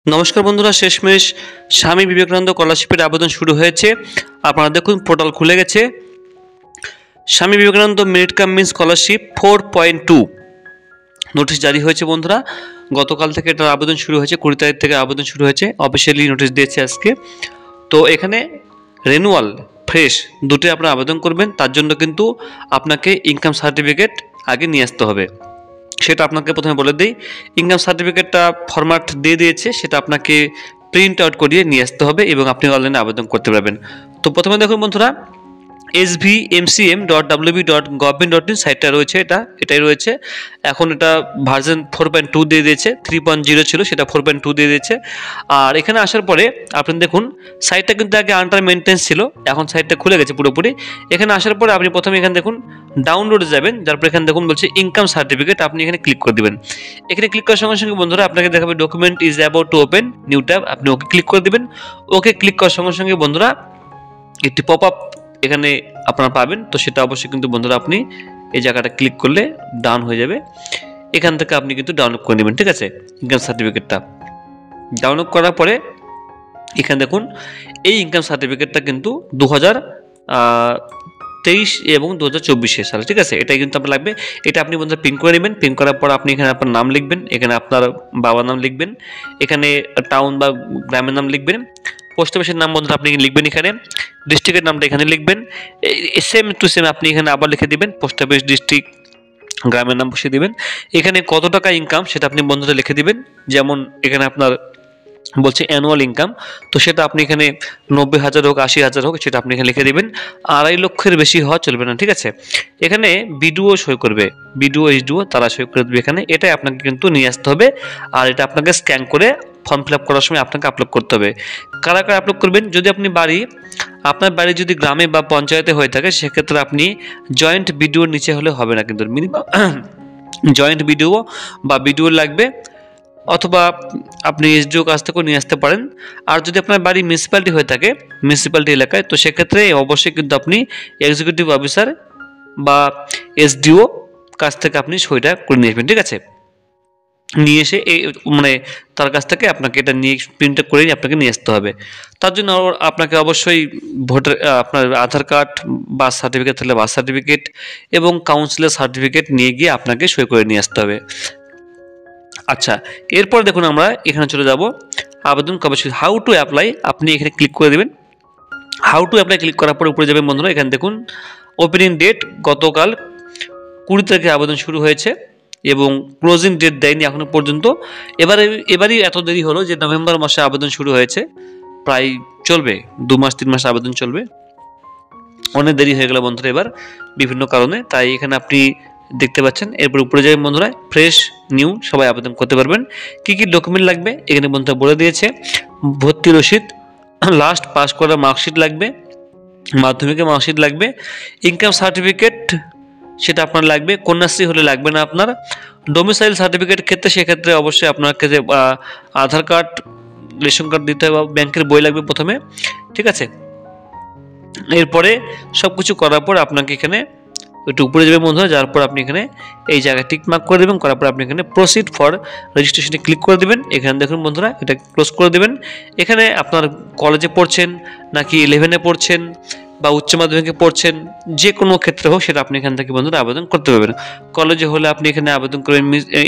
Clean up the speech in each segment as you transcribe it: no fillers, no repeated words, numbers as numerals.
নমস্কার বন্ধুরা, শেষমেশ স্বামী বিবেকানন্দ স্কলারশিপের আবেদন শুরু হয়েছে। আপনারা দেখুন পোর্টাল খুলে গেছে। Swami Vivekananda merit cum means scholarship 4.2 notice জারি হয়েছে বন্ধুরা। গতকাল থেকে এটার আবেদন শুরু হয়েছে, 20 তারিখ থেকে আবেদন শুরু হয়েছে, অফিসিয়ালি নোটিশ দিয়েছে আজকে। তো এখানে রেনুয়াল ফ্রেশ দুটোই আপনারা আবেদন করবেন। তার জন্য কিন্তু আপনাকে ইনকাম সার্টিফিকেট আগে নিয়ে আসতে হবে। সেটা আপনাকে প্রথমে বলে দিই, ইনকাম সার্টিফিকেটটা ফরম্যাট দিয়ে দিয়েছে, সেটা আপনাকে প্রিন্ট আউট করিয়ে নিয়ে আসতে হবে এবং আপনি অনলাইনে আবেদন করতে পারবেন। তো প্রথমে দেখুন বন্ধুরা, svmcm.wb.government.in সাইটটা রয়েছে, এটাই রয়েছে। এখন এটা ভার্সন 4.2 দিয়ে দিয়েছে, 3.0 ছিল সেটা 4.2 দিয়ে দিয়েছে। আর এখানে আসার পরে আপনি দেখুন সাইটটা কিন্তু আগে আন্ডার মেনটেন্স ছিল, এখন সাইটটা খুলে গেছে পুরোপুরি। এখানে আসার পরে আপনি প্রথমে এখানে দেখুন ডাউনলোডে যাবেন, তারপর এখানে দেখুন বলছে ইনকাম সার্টিফিকেট, আপনি এখানে ক্লিক করে দেবেন। এখানে ক্লিক করার সঙ্গে সঙ্গে বন্ধুরা আপনাকে দেখাবে document is about to open new tab, আপনি ওকে ক্লিক করে দেবেন। ওকে ক্লিক করার সঙ্গে সঙ্গে বন্ধুরা একটি পপ আপ এখানে আপনারা পাবেন। তো সেটা অবশ্যই কিন্তু বন্ধুরা আপনি এই জায়গাটা ক্লিক করলে ডাউন হয়ে যাবে। এখান থেকে আপনি কিন্তু ডাউনলোড করে নেবেন, ঠিক আছে। ইনকাম সার্টিফিকেটটা ডাউনলোড করার পরে এখানে দেখুন এই ইনকাম সার্টিফিকেটটা কিন্তু 2023 এবং 2024 সালে, ঠিক আছে। এটাই কিন্তু আপনার লাগবে। এটা আপনি বন্ধুরা প্রিন্ট করে নেবেন। প্রিন্ট করার পর আপনি এখানে আপনার নাম লিখবেন, এখানে আপনার বাবার নাম লিখবেন, এখানে টাউন বা গ্রামের নাম লিখবেন, পোস্ট অফিসের নাম বন্ধুরা আপনি লিখবেন, এখানে ডিস্ট্রিক্টের নামটা এখানে লিখবেন, সেম টু সেম আপনি এখানে আবার লিখে দিবেন, পোস্ট অফিস, ডিস্ট্রিক্ট, গ্রামের নাম বসিয়ে দিবেন। এখানে কত টাকা ইনকাম সেটা আপনি বন্ধুরা লিখে দিবেন। যেমন এখানে আপনার বলছে অ্যানুয়াল ইনকাম, তো সেটা আপনি এখানে 90,000 হোক 80,000 হোক সেটা আপনি এখানে লিখে দেবেন। 2.5 লক্ষের বেশি হওয়া চলবে না, ঠিক আছে। এখানে বিডিও সই করবে, বিডিও এইচডিও তারা সই করে দেবে এখানে। এটাই আপনাকে কিন্তু নিয়ে আসতে হবে, আর এটা আপনাকে স্ক্যান করে ফর্ম ফিল আপ করার সময় আপনাকে আপলোড করতে হবে। কারা কারা আপলোড করবেন, যদি আপনি আপনার বাড়ি যদি গ্রামে বা পঞ্চায়েতে হয়ে থাকে সেক্ষেত্রে আপনি জয়েন্ট বিডিওর নিচে হলে হবে না, কিন্তু মিনিমাম জয়েন্ট বিডিও বা বিডিও লাগবে, অথবা আপনি এসডিও কাছ থেকেও নিয়ে আসতে পারেন। আর যদি আপনার বাড়ি মিউনিসিপ্যালিটি হয়ে থাকে, মিউনিসিপ্যালিটি এলাকায়, তো সেক্ষেত্রে অবশ্যই কিন্তু আপনি এক্সিকিউটিভ অফিসার বা এসডিও কাছ থেকে আপনি সইটা করে নিয়ে আসবেন, ঠিক আছে। নিয়ে এসে এই মানে তার কাছ থেকে আপনাকে এটা নিয়ে প্রিন্ট করে নিয়ে আপনাকে নিয়ে আসতে হবে। তার জন্য আপনাকে অবশ্যই ভোটার আপনার আধার কার্ড, বার্থ সার্টিফিকেট থাকলে বার্থ সার্টিফিকেট এবং কাউন্সিলের সার্টিফিকেট নিয়ে গিয়ে আপনাকে সই করে নিয়ে আসতে হবে। আচ্ছা, এরপর দেখুন আমরা এখানে চলে যাব আবেদন কবে শুরু, হাউ টু অ্যাপ্লাই, আপনি এখানে ক্লিক করে দেবেন। হাউ টু অ্যাপ্লাই ক্লিক করার পরে উপরে যাবেন বন্ধুরা, এখানে দেখুন ওপেনিং ডেট গতকাল 20 তারিখে আবেদন শুরু হয়েছে এবং ক্লোজিং ডেট দেয়নি এখনো পর্যন্ত। এবারই এত দেরি হলো যে নভেম্বর মাসে আবেদন শুরু হয়েছে, প্রায় চলবে 2 মাস 3 মাস আবেদন চলবে। অনেক দেরি হয়ে গেল বন্ধুরা এবার বিভিন্ন কারণে, তাই এখানে আপনি দেখতে পাচ্ছেন। এরপর উপরে যাবেন বন্ধুরা, ফ্রেশ নিউ সবাই আবেদন করতে পারবেন। কি কি ডকুমেন্ট লাগবে এখানে বন্ধুরা বলে দিয়েছে। ভর্তি রসিদ, লাস্ট পাস করা মার্কশিট লাগবে, মাধ্যমিকের মার্কশিট লাগবে, ইনকাম সার্টিফিকেট সেটা আপনার লাগবে, কন্যাশ্রী হলে লাগবে না আপনার। ডোমিসাইল সার্টিফিকেট ক্ষেত্রে সেক্ষেত্রে অবশ্যই আপনাকে যে আধার কার্ড, রেশন কার্ড দিতে হবে, ব্যাংকের বই লাগবে প্রথমে, ঠিক আছে। এরপরে সব কিছু করার পর আপনাকে এখানে একটু উপরে যাবে বন্ধুরা, যাওয়ার পর আপনি এখানে এই জায়গায় টিক মার্ক করে দেবেন। করার পর আপনি এখানে প্রসিড ফর রেজিস্ট্রেশনে ক্লিক করে দেবেন। এখানে দেখুন বন্ধুরা এটা ক্লোজ করে দেবেন। এখানে আপনার কলেজে পড়ছেন নাকি 11-এ পড়ছেন বা উচ্চ মাধ্যমিকে পড়ছেন, যে কোনো ক্ষেত্রে হোক সেটা আপনি এখান থেকে বন্ধুরা আবেদন করতে পারবেন। কলেজে হলে আপনি এখানে আবেদন করবেন,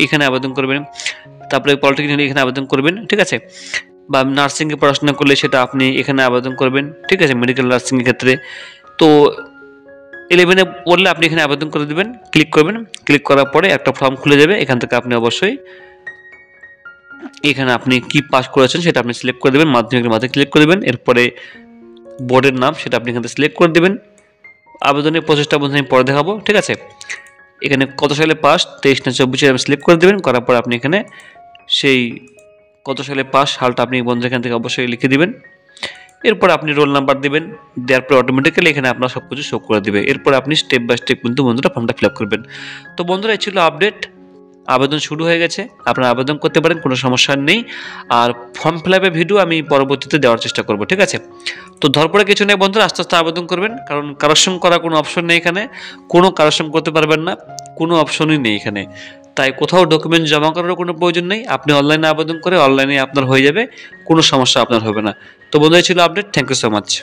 এখানে আবেদন করবেন, তারপরে পলিটেকনিক হলে এখানে আবেদন করবেন, ঠিক আছে। বা নার্সিংয়ে পড়াশোনা করলে সেটা আপনি এখানে আবেদন করবেন, ঠিক আছে, মেডিকেল নার্সিংয়ের ক্ষেত্রে। তো 11-এ পড়লে আপনি এখানে আবেদন করে দেবেন, ক্লিক করবেন। ক্লিক করার পরে একটা ফর্ম খুলে যাবে, এখান থেকে আপনি অবশ্যই এখানে আপনি কি পাস করেছেন সেটা আপনি সিলেক্ট করে দেবেন, মাধ্যমিকের মাধ্যমে ক্লিক করে দেবেন। এরপরে বোর্ডের নাম সেটা আপনি এখান থেকে সিলেক্ট করে দেবেন। আবেদনের প্রসেসটা বন্ধু আমি পরে দেখাবো, ঠিক আছে। এখানে কত সালে পাস, 23 না 24 আপনি সিলেক্ট করে দেবেন। করার পর আপনি এখানে সেই কত সালে পাস সালটা আপনি বন্ধু এখান থেকে অবশ্যই লিখে দিবেন। এরপর আপনি রোল নাম্বার দিবেন, দেওয়ার পর অটোমেটিক্যালি এখানে আপনার সব কিছু শো করে দেবে। এরপর আপনি স্টেপ বাই স্টেপ কিন্তু বন্ধুরা ফর্মটা ফিল আপ করবেন। তো বন্ধুরা এই ছিল আপডেট, আবেদন শুরু হয়ে গেছে, আপনারা আবেদন করতে পারেন, কোনো সমস্যা নেই। আর ফর্ম ফিল আপের ভিডিও আমি পরবর্তীতে দেওয়ার চেষ্টা করব, ঠিক আছে। তো ধরপড়ে কিছু নেই বন্ধুরা, আস্তে আস্তে আবেদন করবেন, কারণ কারেকশন করার কোনো অপশন নেই এখানে, কোনো কারেকশন করতে পারবেন না, কোনো অপশনই নেই এখানে। তাই কোথাও ডকুমেন্ট জমা করারও কোনো প্রয়োজন নেই, আপনি অনলাইনে আবেদন করে অনলাইনে আপনার হয়ে যাবে, কোনো সমস্যা আপনার হবে না। তো বন্ধুরা ছিল update, thank you so much.